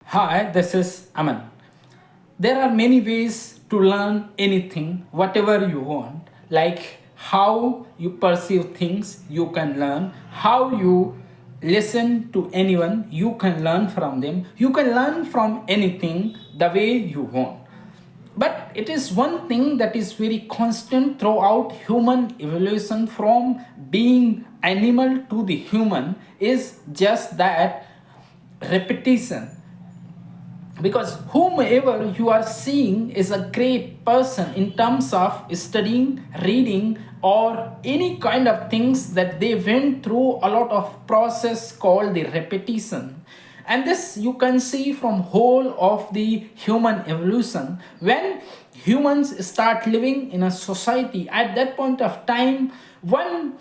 Hi, this is Aman. There are many ways to learn anything, whatever you want, like how you perceive things, you can learn, how you listen to anyone, you can learn from them, you can learn from anything the way you want. But it is one thing that is very constant throughout human evolution from being animal to the human is just that repetition, because whomever you are seeing is a great person in terms of studying, reading, or any kind of things that they went through a lot of process called the repetition. And this you can see from whole of the human evolution. When humans start living in a society, at that point of time, one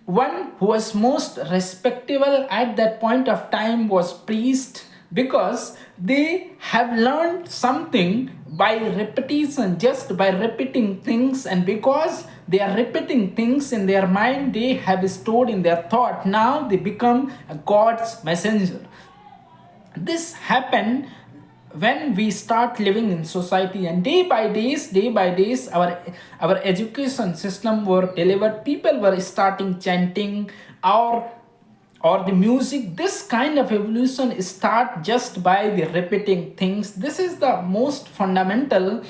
who was most respectable at that point of time was priest, because they have learned something by repetition, just by repeating things, and because they are repeating things in their mind, they have stored in their thought. Now they become a God's messenger. This happened when we start living in society, and day by days our education system were delivered, people were starting chanting, or the music. This kind of evolution start just by the repeating things. This is the most fundamental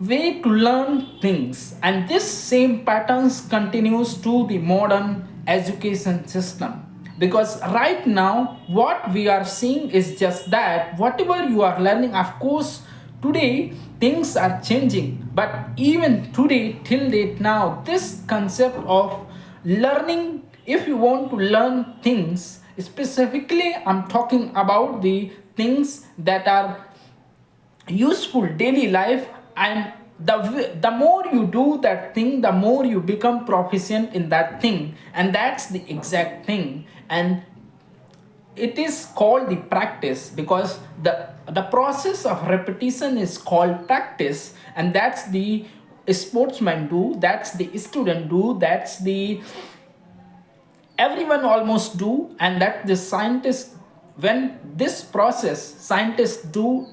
way to learn things, and this same patterns continues to the modern education system. Because right now what we are seeing is just that whatever you are learning, of course today things are changing, but even today till date now, this concept of learning, if you want to learn things, specifically I'm talking about the things that are useful daily life, and the more you do that thing, the more you become proficient in that thing, and that's the exact thing. And it is called the practice, because the process of repetition is called practice, and that's the sportsman do, that's the student do, that's the everyone almost do, and that the scientists, when this process scientists do,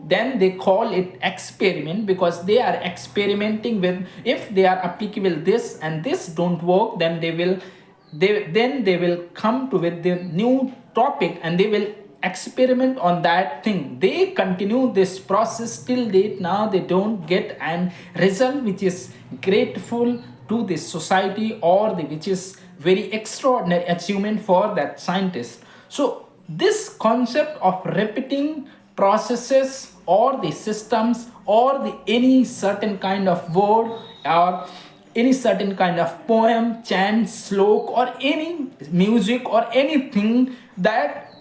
then they call it experiment, because they are experimenting with, if they are applicable this and this don't work, then they will come to with the new topic, and they will experiment on that thing. They continue this process till date. Now they don't get an result which is grateful to the society, or the which is very extraordinary achievement for that scientist. So this concept of repeating processes or the systems, or the any certain kind of word, or any certain kind of poem, chant, slok, or any music, or anything that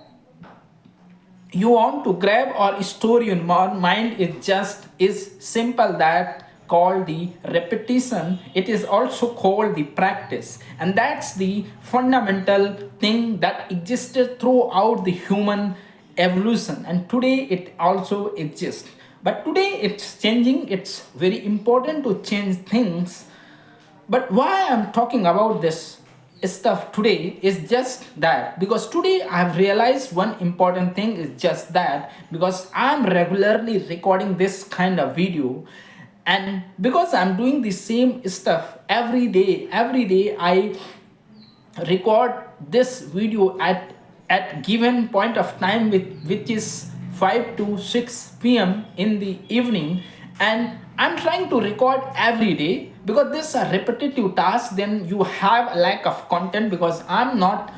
you want to grab or store in mind, is just is simple, that called the repetition. It is also called the practice, and that's the fundamental thing that existed throughout the human evolution, and today it also exists. But today it's changing. It's very important to change things. But why I'm talking about this stuff today is just that, because today I've realized one important thing is just that, because I'm regularly recording this kind of video, and because I'm doing the same stuff every day I record this video at given point of time, which is 5 to 6 p.m. in the evening, and I'm trying to record every day, because this is a repetitive task. Then you have a lack of content, because I'm not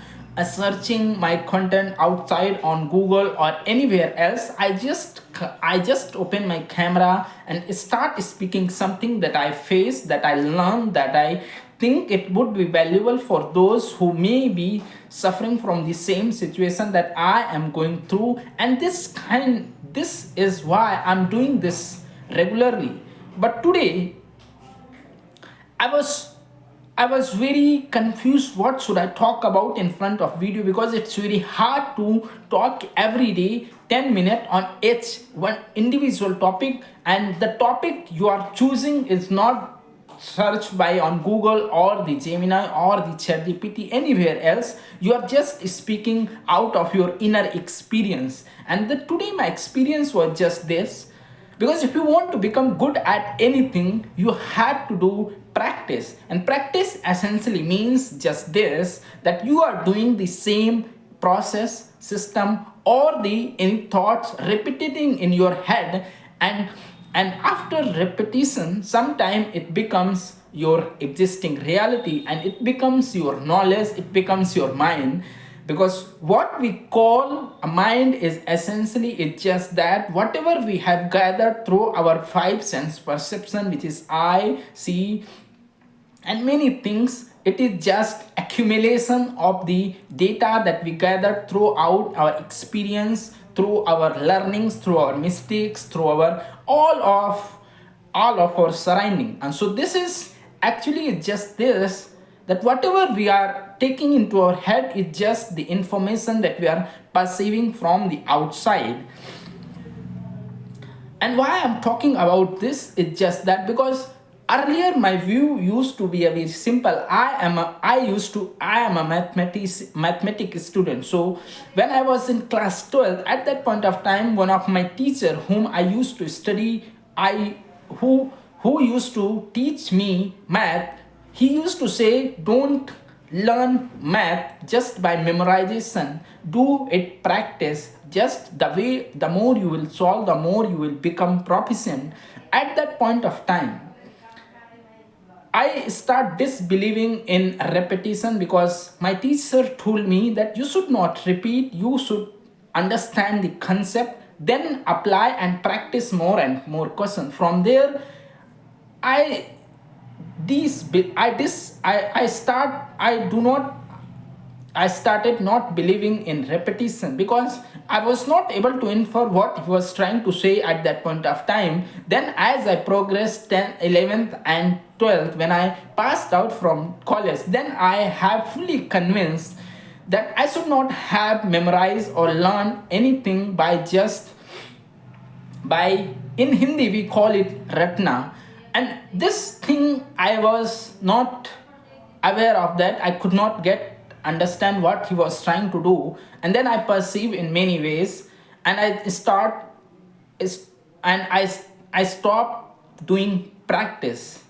searching my content outside on Google or anywhere else. I just open my camera and start speaking something that I face, that I learn, that I think it would be valuable for those who may be suffering from the same situation that I am going through. And this is why I'm doing this regularly. But today I was I was very confused what should I talk about in front of video, because it's very hard to talk every day 10 minutes on each one individual topic, and the topic you are choosing is not search by on Google or the Gemini or the ChatGPT anywhere else. You are just speaking out of your inner experience. And today my experience was just this, because if you want to become good at anything, you have to do practice. And practice essentially means just this, that you are doing the same process, system, or the any thoughts repeating in your head, and after repetition, sometime it becomes your existing reality, and it becomes your knowledge, it becomes your mind. Because what we call a mind is essentially it's just that whatever we have gathered through our five sense perception, which is eye, see, and many things, it is just accumulation of the data that we gather throughout our experience, through our learnings, through our mistakes, through our all of our surrounding. And so this is actually just this, that whatever we are taking into our head is just the information that we are perceiving from the outside. And why I'm talking about this is just that because earlier my view used to be a very simple. I am a mathematics student. So when I was in class 12, at that point of time, one of my teacher whom I used to study, I who used to teach me math, he used to say, don't learn math just by memorization. Do it practice. Just the way, the more you will solve, the more you will become proficient. At that point of time, I start disbelieving in repetition, because my teacher told me that you should not repeat, you should understand the concept, then apply and practice more and more questions. From there, I these I this I start I do not I started not believing in repetition, because I was not able to infer what he was trying to say at that point of time. Then, as I progressed 10th, 11th, and 12th, when I passed out from college, then I have fully convinced that I should not have memorized or learned anything by in Hindi we call it ratna. And this thing I was not aware of, that I could not get understand what he was trying to do. And then I perceive in many ways, and I stop doing practice.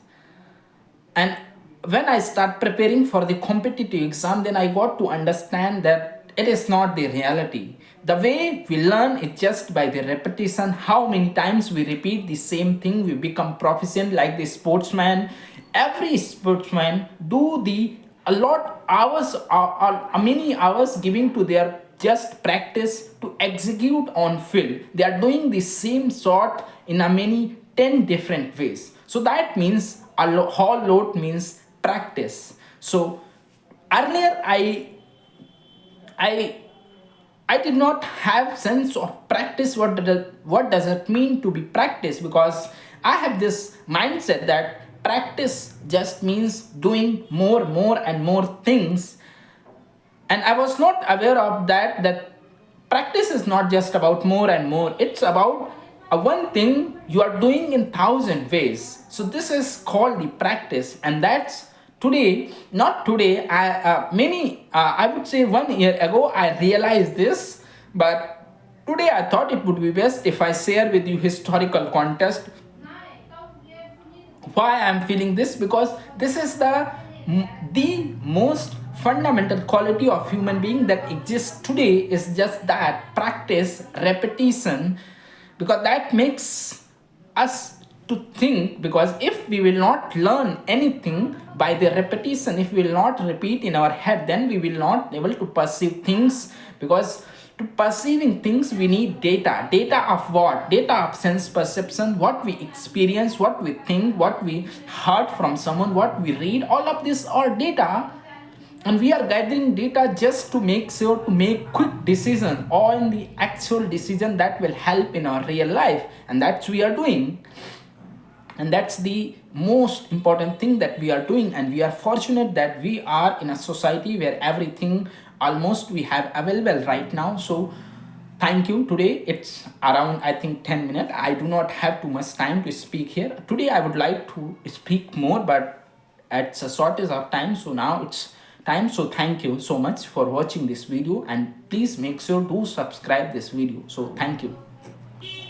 And when I start preparing for the competitive exam, then I got to understand that it is not the reality. The way we learn is just by the repetition. How many times we repeat the same thing, we become proficient. Like the sportsman, every sportsman do the a lot hours or many hours giving to their just practice to execute on field. They are doing the same shot in a many 10 different ways. So that means whole lot means practice. So earlier I I did not have sense of practice. What does it mean to be practice? Because I have this mindset that practice just means doing more and more things. And I was not aware of that practice is not just about more and more. It's about one thing you are doing in thousand ways. So this is called the practice, and that's today. Not today. I would say 1 year ago I realized this, but today I thought it would be best if I share with you historical context why I'm feeling this, because this is the most fundamental quality of human being that exists today is just that practice, repetition, because that makes us to think. Because if we will not learn anything by the repetition, if we will not repeat in our head, then we will not able to perceive things. Because to perceiving things we need data of what? Data of sense perception, what we experience, what we think, what we heard from someone, what we read, all of this are data. And we are gathering data just to make sure to make quick decision, or in the actual decision that will help in our real life. And that's we are doing, and that's the most important thing that we are doing. And we are fortunate that we are in a society where everything almost we have available right now. So thank you. Today it's around, I think, 10 minutes. I do not have too much time to speak here. Today I would like to speak more, but it's a shortage of time. So now it's time. So thank you so much for watching this video, and please make sure to subscribe this video. So thank you.